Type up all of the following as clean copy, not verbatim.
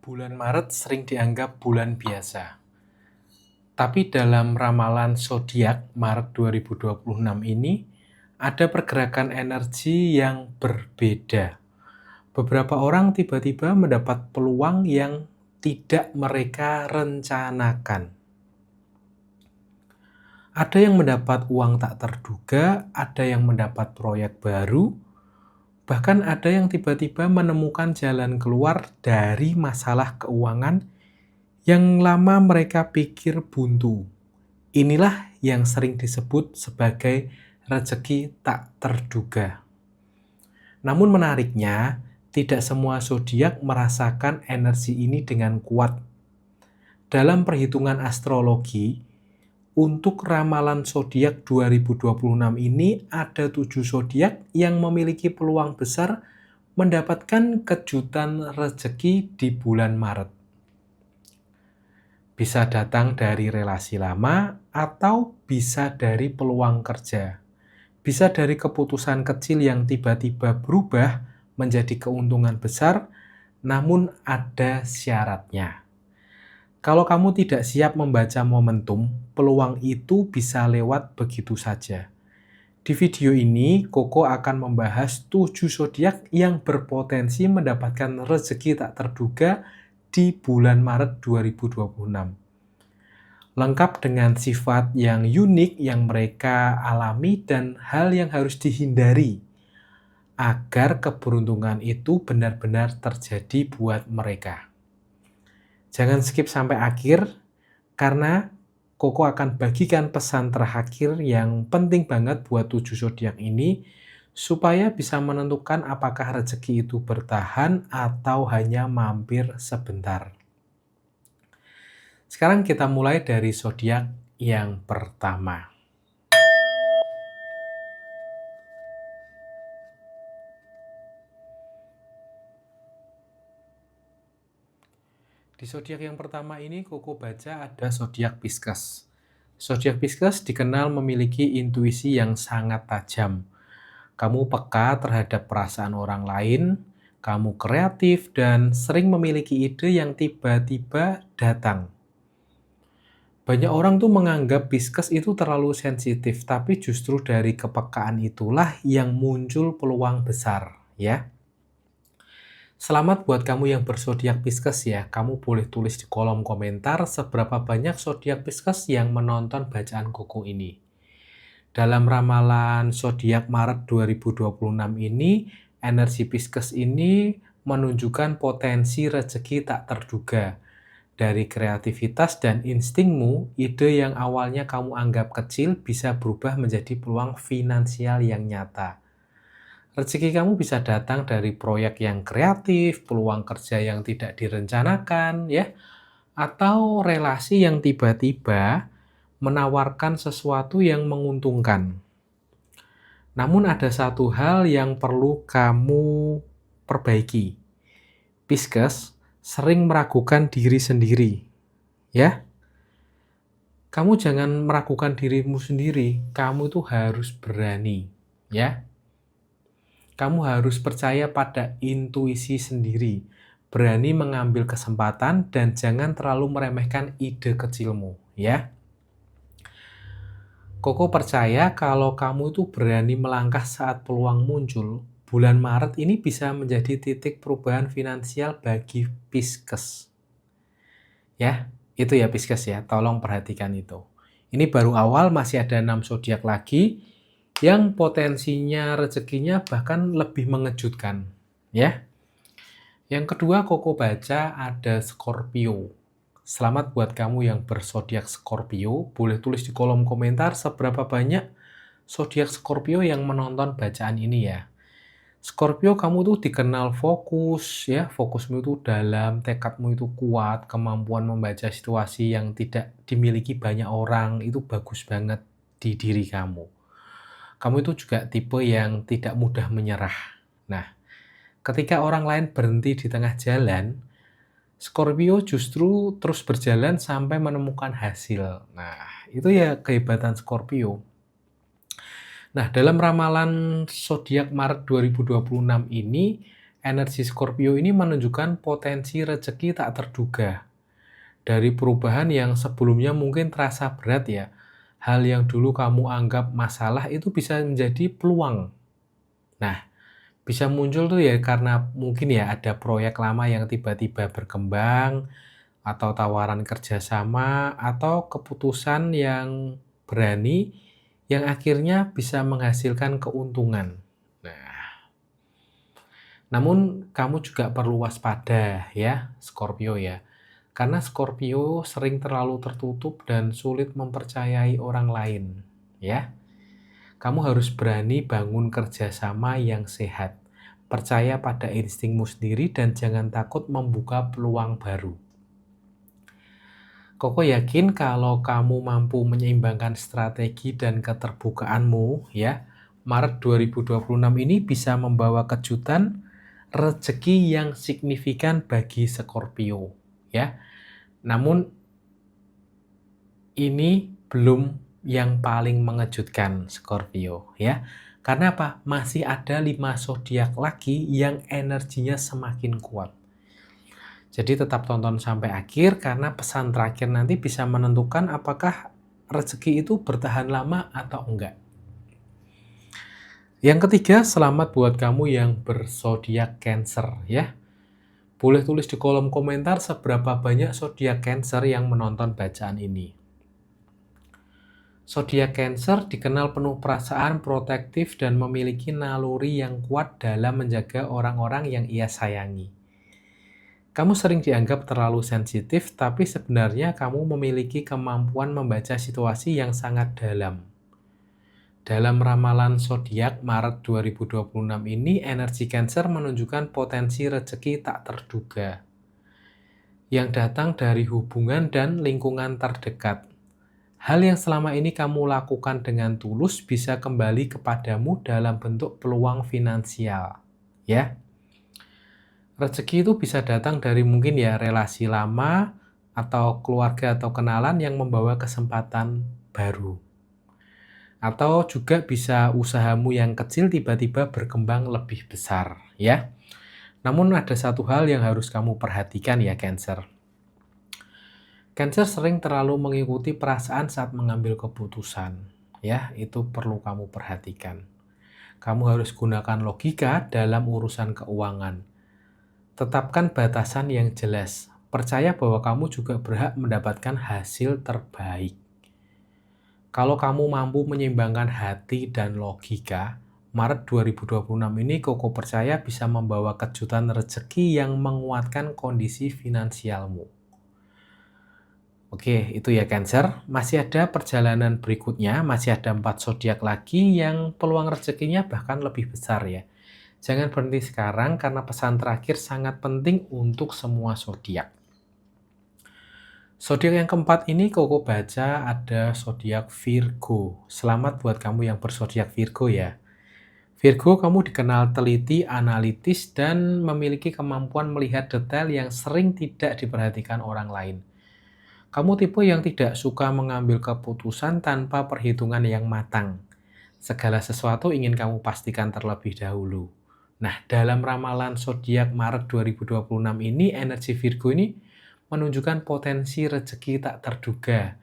Bulan Maret sering dianggap bulan biasa, tapi dalam ramalan zodiak Maret 2026 ini ada pergerakan energi yang berbeda. Beberapa orang tiba-tiba mendapat peluang yang tidak mereka rencanakan. Ada yang mendapat uang tak terduga, ada yang mendapat proyek baru, bahkan ada yang tiba-tiba menemukan jalan keluar dari masalah keuangan yang lama mereka pikir buntu. Inilah yang sering disebut sebagai rezeki tak terduga. Namun menariknya, tidak semua zodiak merasakan energi ini dengan kuat. Dalam perhitungan astrologi, untuk ramalan zodiak 2026 ini ada 7 zodiak yang memiliki peluang besar mendapatkan kejutan rezeki di bulan Maret. Bisa datang dari relasi lama atau bisa dari peluang kerja. Bisa dari keputusan kecil yang tiba-tiba berubah menjadi keuntungan besar, namun ada syaratnya. Kalau kamu tidak siap membaca momentum, peluang itu bisa lewat begitu saja. Di video ini, Koko akan membahas 7 zodiak yang berpotensi mendapatkan rezeki tak terduga di bulan Maret 2026. Lengkap dengan sifat yang unik yang mereka alami dan hal yang harus dihindari agar keberuntungan itu benar-benar terjadi buat mereka. Jangan skip sampai akhir, karena Koko akan bagikan pesan terakhir yang penting banget buat 7 zodiak ini, supaya bisa menentukan apakah rezeki itu bertahan atau hanya mampir sebentar. Sekarang kita mulai dari zodiak yang pertama. Di zodiak yang pertama ini, Koko baca ada zodiak Pisces. Zodiak Pisces dikenal memiliki intuisi yang sangat tajam. Kamu peka terhadap perasaan orang lain, kamu kreatif, dan sering memiliki ide yang tiba-tiba datang. Banyak orang tuh menganggap Pisces itu terlalu sensitif, tapi justru dari kepekaan itulah yang muncul peluang besar, ya. Selamat buat kamu yang berzodiak Pisces ya. Kamu boleh tulis di kolom komentar seberapa banyak zodiak Pisces yang menonton bacaan Koko ini. Dalam ramalan zodiak Maret 2026 ini, energi Pisces ini menunjukkan potensi rezeki tak terduga. Dari kreativitas dan instingmu, ide yang awalnya kamu anggap kecil bisa berubah menjadi peluang finansial yang nyata. Rezeki kamu bisa datang dari proyek yang kreatif, peluang kerja yang tidak direncanakan, ya, atau relasi yang tiba-tiba menawarkan sesuatu yang menguntungkan. Namun ada satu hal yang perlu kamu perbaiki. Pisces sering meragukan diri sendiri, ya. Kamu jangan meragukan dirimu sendiri, kamu itu harus berani, ya. Kamu harus percaya pada intuisi sendiri, berani mengambil kesempatan, dan jangan terlalu meremehkan ide kecilmu, ya. Koko percaya kalau kamu itu berani melangkah saat peluang muncul, bulan Maret ini bisa menjadi titik perubahan finansial bagi Pisces. Ya, itu ya Pisces ya, tolong perhatikan itu. Ini baru awal, masih ada 6 zodiak lagi yang potensinya rezekinya bahkan lebih mengejutkan, ya. Yang kedua, Koko baca ada Scorpio. Selamat buat kamu yang berzodiak Scorpio. Boleh tulis di kolom komentar seberapa banyak zodiak Scorpio yang menonton bacaan ini ya. Scorpio, kamu tuh dikenal fokus ya, fokusmu itu dalam, tekadmu itu kuat, kemampuan membaca situasi yang tidak dimiliki banyak orang itu bagus banget di diri kamu. Kamu itu juga tipe yang tidak mudah menyerah. Nah, ketika orang lain berhenti di tengah jalan, Scorpio justru terus berjalan sampai menemukan hasil. Nah, itu ya kehebatan Scorpio. Nah, dalam ramalan zodiak Maret 2026 ini, energi Scorpio ini menunjukkan potensi rezeki tak terduga. Dari perubahan yang sebelumnya mungkin terasa berat ya, hal yang dulu kamu anggap masalah itu bisa menjadi peluang. Nah, bisa muncul tuh ya karena mungkin ya ada proyek lama yang tiba-tiba berkembang, atau tawaran kerjasama, atau keputusan yang berani yang akhirnya bisa menghasilkan keuntungan. Nah, namun kamu juga perlu waspada ya, Scorpio ya. Karena Scorpio sering terlalu tertutup dan sulit mempercayai orang lain, ya. Kamu harus berani bangun kerjasama yang sehat. Percaya pada instingmu sendiri dan jangan takut membuka peluang baru. Koko yakin kalau kamu mampu menyeimbangkan strategi dan keterbukaanmu, ya, Maret 2026 ini bisa membawa kejutan rezeki yang signifikan bagi Scorpio, ya. Namun ini belum yang paling mengejutkan Scorpio, ya. Karena apa? Masih ada 5 zodiak lagi yang energinya semakin kuat. Jadi tetap tonton sampai akhir karena pesan terakhir nanti bisa menentukan apakah rezeki itu bertahan lama atau enggak. Yang ketiga, selamat buat kamu yang berzodiak Cancer ya. Boleh tulis di kolom komentar seberapa banyak zodiak Cancer yang menonton bacaan ini. Zodiak Cancer dikenal penuh perasaan, protektif, dan memiliki naluri yang kuat dalam menjaga orang-orang yang ia sayangi. Kamu sering dianggap terlalu sensitif, tapi sebenarnya kamu memiliki kemampuan membaca situasi yang sangat dalam. Dalam ramalan zodiak Maret 2026 ini, energi Cancer menunjukkan potensi rezeki tak terduga yang datang dari hubungan dan lingkungan terdekat. Hal yang selama ini kamu lakukan dengan tulus bisa kembali kepadamu dalam bentuk peluang finansial, ya. Rezeki itu bisa datang dari mungkin ya relasi lama atau keluarga atau kenalan yang membawa kesempatan baru. Atau juga bisa usahamu yang kecil tiba-tiba berkembang lebih besar, ya. Namun ada satu hal yang harus kamu perhatikan ya, Cancer. Cancer sering terlalu mengikuti perasaan saat mengambil keputusan, ya. Itu perlu kamu perhatikan. Kamu harus gunakan logika dalam urusan keuangan. Tetapkan batasan yang jelas. Percaya bahwa kamu juga berhak mendapatkan hasil terbaik. Kalau kamu mampu menyeimbangkan hati dan logika, Maret 2026 ini Koko percaya bisa membawa kejutan rezeki yang menguatkan kondisi finansialmu. Oke, itu ya Cancer. Masih ada perjalanan berikutnya, masih ada 4 zodiak lagi yang peluang rezekinya bahkan lebih besar ya. Jangan berhenti sekarang karena pesan terakhir sangat penting untuk semua zodiak. Zodiak yang keempat ini Koko baca ada zodiak Virgo. Selamat buat kamu yang berzodiak Virgo ya. Virgo, kamu dikenal teliti, analitis, dan memiliki kemampuan melihat detail yang sering tidak diperhatikan orang lain. Kamu tipe yang tidak suka mengambil keputusan tanpa perhitungan yang matang. Segala sesuatu ingin kamu pastikan terlebih dahulu. Nah, dalam ramalan zodiak Maret 2026 ini, energi Virgo ini menunjukkan potensi rezeki tak terduga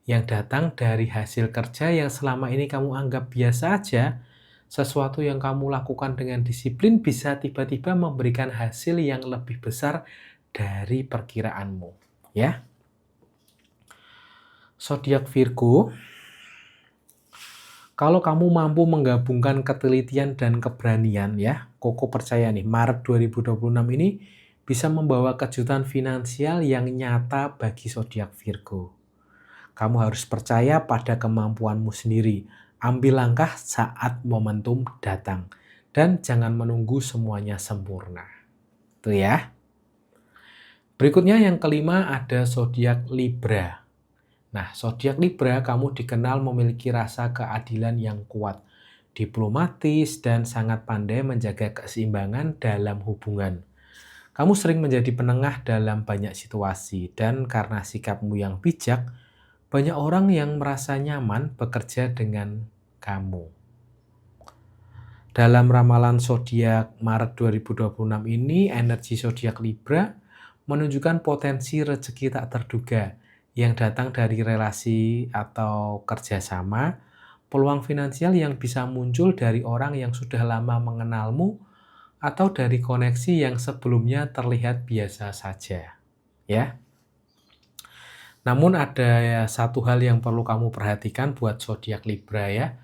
yang datang dari hasil kerja yang selama ini kamu anggap biasa aja. Sesuatu yang kamu lakukan dengan disiplin bisa tiba-tiba memberikan hasil yang lebih besar dari perkiraanmu, ya. Zodiak Virgo, kalau kamu mampu menggabungkan ketelitian dan keberanian ya, Koko percaya nih Maret 2026 ini bisa membawa kejutan finansial yang nyata bagi zodiak Virgo. Kamu harus percaya pada kemampuanmu sendiri. Ambil langkah saat momentum datang. Dan jangan menunggu semuanya sempurna. Itu ya. Berikutnya yang kelima ada zodiak Libra. Nah, zodiak Libra kamu dikenal memiliki rasa keadilan yang kuat, diplomatis, dan sangat pandai menjaga keseimbangan dalam hubungan. Kamu sering menjadi penengah dalam banyak situasi, dan karena sikapmu yang bijak, banyak orang yang merasa nyaman bekerja dengan kamu. Dalam ramalan zodiak Maret 2026 ini, energi zodiak Libra menunjukkan potensi rezeki tak terduga yang datang dari relasi atau kerjasama, peluang finansial yang bisa muncul dari orang yang sudah lama mengenalmu, atau dari koneksi yang sebelumnya terlihat biasa saja. Ya. Namun ada satu hal yang perlu kamu perhatikan buat zodiak Libra ya.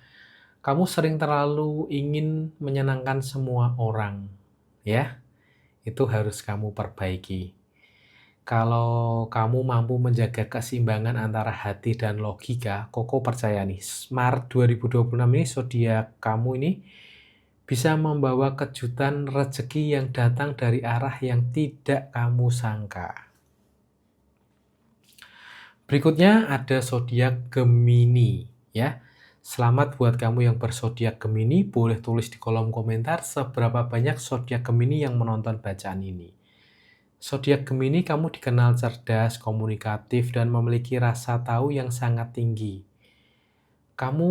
Kamu sering terlalu ingin menyenangkan semua orang, ya. Itu harus kamu perbaiki. Kalau kamu mampu menjaga keseimbangan antara hati dan logika, Koko percaya nih, Maret 2026 ini zodiak kamu ini bisa membawa kejutan rezeki yang datang dari arah yang tidak kamu sangka. Berikutnya ada zodiak Gemini, ya. Selamat buat kamu yang berzodiak Gemini, boleh tulis di kolom komentar seberapa banyak zodiak Gemini yang menonton bacaan ini. Zodiak Gemini kamu dikenal cerdas, komunikatif, dan memiliki rasa tahu yang sangat tinggi. Kamu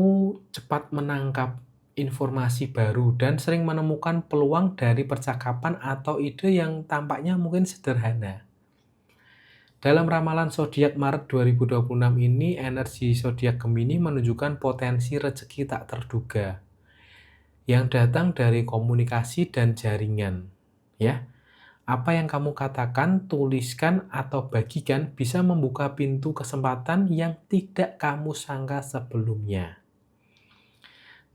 cepat menangkap informasi baru dan sering menemukan peluang dari percakapan atau ide yang tampaknya mungkin sederhana. Dalam ramalan zodiak Maret 2026 ini, energi zodiak Gemini menunjukkan potensi rezeki tak terduga yang datang dari komunikasi dan jaringan. Ya, apa yang kamu katakan, tuliskan, atau bagikan bisa membuka pintu kesempatan yang tidak kamu sangka sebelumnya.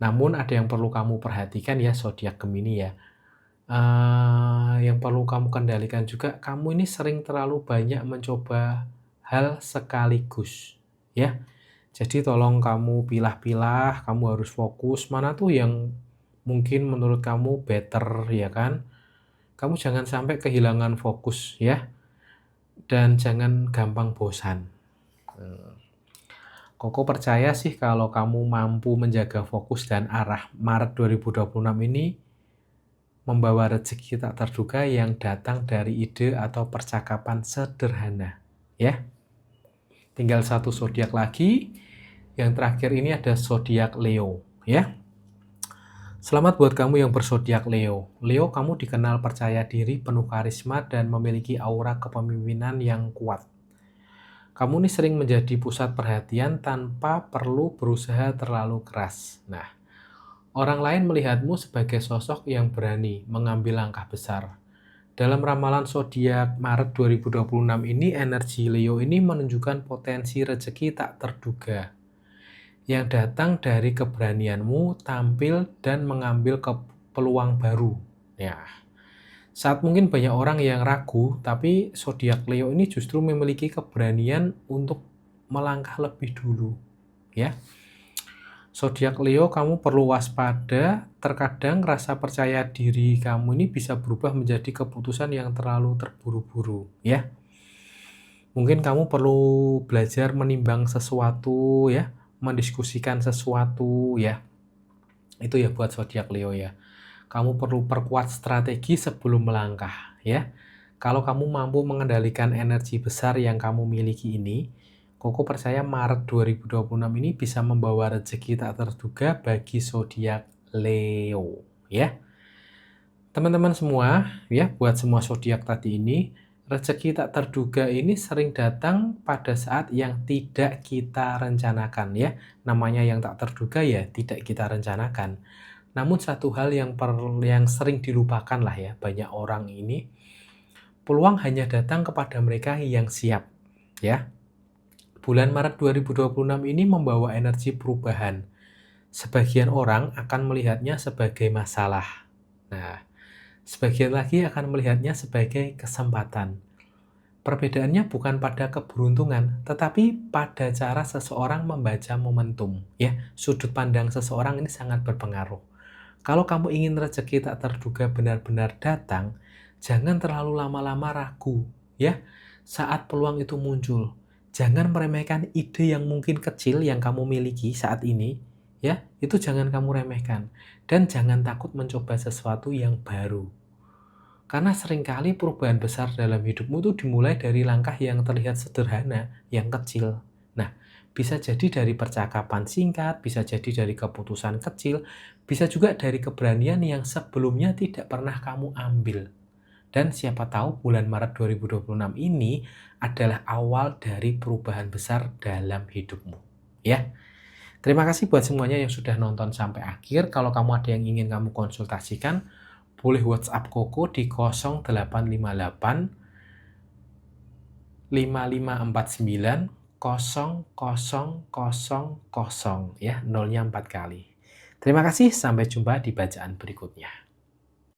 Namun ada yang perlu kamu perhatikan ya zodiak Gemini ya. Yang perlu kamu kendalikan juga, kamu ini sering terlalu banyak mencoba hal sekaligus, ya. Jadi tolong kamu pilah-pilah, kamu harus fokus, mana tuh yang mungkin menurut kamu better, ya kan. Kamu jangan sampai kehilangan fokus, ya. Dan jangan gampang bosan. Koko percaya sih kalau kamu mampu menjaga fokus dan arah Maret 2026 ini, membawa rezeki tak terduga yang datang dari ide atau percakapan sederhana, ya. Tinggal satu zodiak lagi. Yang terakhir ini ada zodiak Leo, ya. Selamat buat kamu yang berzodiak Leo. Leo, kamu dikenal percaya diri, penuh karisma, dan memiliki aura kepemimpinan yang kuat. Kamu ini sering menjadi pusat perhatian tanpa perlu berusaha terlalu keras. Nah, orang lain melihatmu sebagai sosok yang berani mengambil langkah besar. Dalam ramalan zodiak Maret 2026 ini, energi Leo ini menunjukkan potensi rezeki tak terduga yang datang dari keberanianmu tampil dan mengambil peluang baru. Ya, saat mungkin banyak orang yang ragu, tapi zodiak Leo ini justru memiliki keberanian untuk melangkah lebih dulu, ya. Zodiak Leo, kamu perlu waspada. Terkadang rasa percaya diri kamu ini bisa berubah menjadi keputusan yang terlalu terburu-buru, ya. Mungkin kamu perlu belajar menimbang sesuatu, ya, mendiskusikan sesuatu, ya. Itu ya buat zodiak Leo ya. Kamu perlu perkuat strategi sebelum melangkah, ya. Kalau kamu mampu mengendalikan energi besar yang kamu miliki ini, Koko percaya Maret 2026 ini bisa membawa rezeki tak terduga bagi zodiak Leo, ya. Teman-teman semua, ya, buat semua zodiak tadi ini, rezeki tak terduga ini sering datang pada saat yang tidak kita rencanakan, ya. Namanya yang tak terduga ya tidak kita rencanakan. Namun satu hal yang sering dilupakan lah ya banyak orang ini, peluang hanya datang kepada mereka yang siap, ya. Bulan Maret 2026 ini membawa energi perubahan. Sebagian orang akan melihatnya sebagai masalah. Nah, sebagian lagi akan melihatnya sebagai kesempatan. Perbedaannya bukan pada keberuntungan, tetapi pada cara seseorang membaca momentum. Ya, sudut pandang seseorang ini sangat berpengaruh. Kalau kamu ingin rezeki tak terduga benar-benar datang, jangan terlalu lama-lama ragu. Ya, saat peluang itu muncul, jangan meremehkan ide yang mungkin kecil yang kamu miliki saat ini, ya, itu jangan kamu remehkan. Dan jangan takut mencoba sesuatu yang baru. Karena seringkali perubahan besar dalam hidupmu itu dimulai dari langkah yang terlihat sederhana, yang kecil. Nah, Bisa jadi dari percakapan singkat, bisa jadi dari keputusan kecil, bisa juga dari keberanian yang sebelumnya tidak pernah kamu ambil. Dan siapa tahu bulan Maret 2026 ini adalah awal dari perubahan besar dalam hidupmu. Ya, terima kasih buat semuanya yang sudah nonton sampai akhir. Kalau kamu ada yang ingin kamu konsultasikan, boleh WhatsApp Koko di 0858 5549 0000 ya, nolnya 4 kali. Terima kasih, sampai jumpa di bacaan berikutnya.